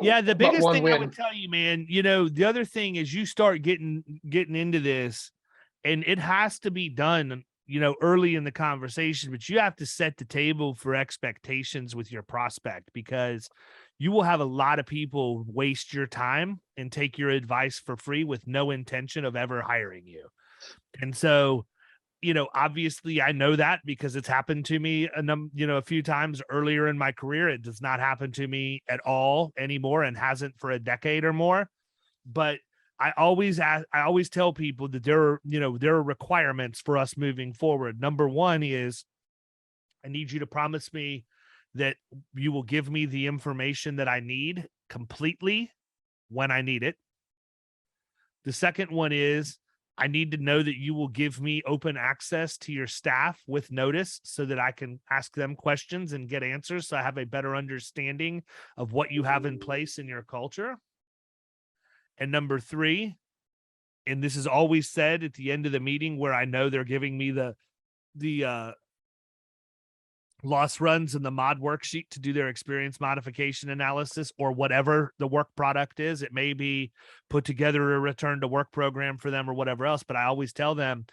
Yeah, the but biggest one thing I win. would tell you, man, the other thing is you start getting into this, and it has to be done, early in the conversation, but you have to set the table for expectations with your prospect, because you will have a lot of people waste your time and take your advice for free with no intention of ever hiring you. And so, obviously I know that because it's happened to me a few times earlier in my career. It does not happen to me at all anymore and hasn't for a decade or more. But I always tell people that there are requirements for us moving forward. Number one is I need you to promise me that you will give me the information that I need completely when I need it. The second one is I need to know that you will give me open access to your staff with notice so that I can ask them questions and get answers. So I have a better understanding of what you have in place in your culture. And number three, and this is always said at the end of the meeting where I know they're giving me the loss runs and the mod worksheet to do their experience modification analysis or whatever the work product is. It may be put together a return to work program for them or whatever else, but I always tell them,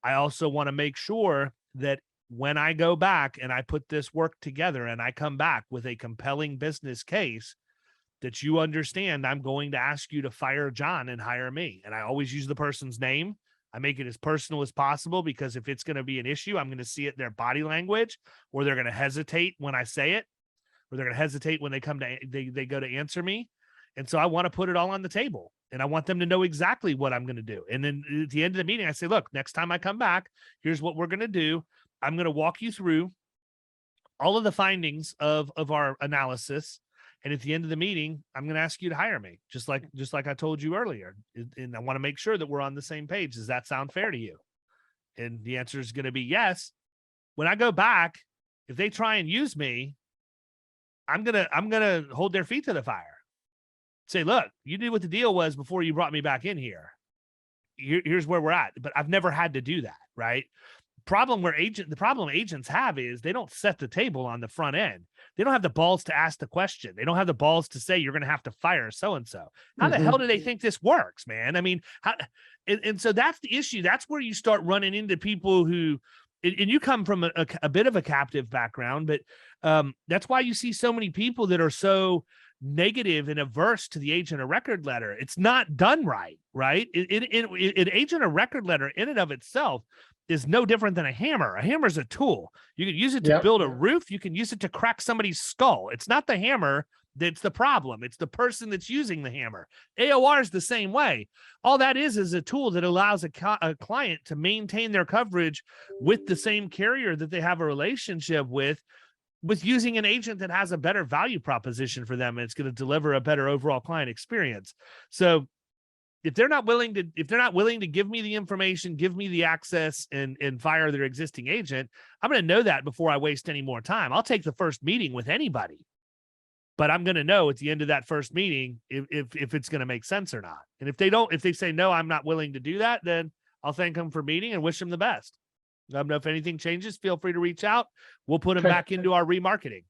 I also want to make sure that when I go back and I put this work together and I come back with a compelling business case, that you understand I'm going to ask you to fire John and hire me. And I always use the person's name. I make it as personal as possible, because if it's going to be an issue, I'm going to see it in their body language, or they're going to hesitate when I say it, or they're going to hesitate when they go to answer me. And so I want to put it all on the table, and I want them to know exactly what I'm going to do. And then at the end of the meeting, I say, look, next time I come back, here's what we're going to do. I'm going to walk you through all of the findings of our analysis. And at the end of the meeting, I'm going to ask you to hire me, just like I told you earlier. And I want to make sure that we're on the same page. Does that sound fair to you? And the answer is going to be yes. When I go back, if they try and use me, I'm going to hold their feet to the fire. Say, look, you knew what the deal was before you brought me back in here. Here's where we're at. But I've never had to do that, right? The problem agents have is they don't set the table on the front end. They don't have the balls to ask the question. They don't have the balls to say, you're going to have to fire so-and-so. How the hell do they think this works, man? I mean, and so that's the issue. That's where you start running into people who, and you come from a bit of a captive background, but that's why you see so many people that are so negative and averse to the agent of record letter. It's not done right, right? An agent of record letter in and of itself is no different than a hammer. A hammer is a tool. You can use it to build a roof. You can use it to crack somebody's skull. It's not the hammer that's the problem. It's the person that's using the hammer. AOR is the same way. All that is a tool that allows a client to maintain their coverage with the same carrier that they have a relationship with using an agent that has a better value proposition for them. And it's going to deliver a better overall client experience. So if they're not willing to give me the information, give me the access and fire their existing agent, I'm going to know that before I waste any more time. I'll take the first meeting with anybody, but I'm going to know at the end of that first meeting if it's going to make sense or not. And if they say, no, I'm not willing to do that, then I'll thank them for meeting and wish them the best. If anything changes, feel free to reach out. We'll put them back into our remarketing.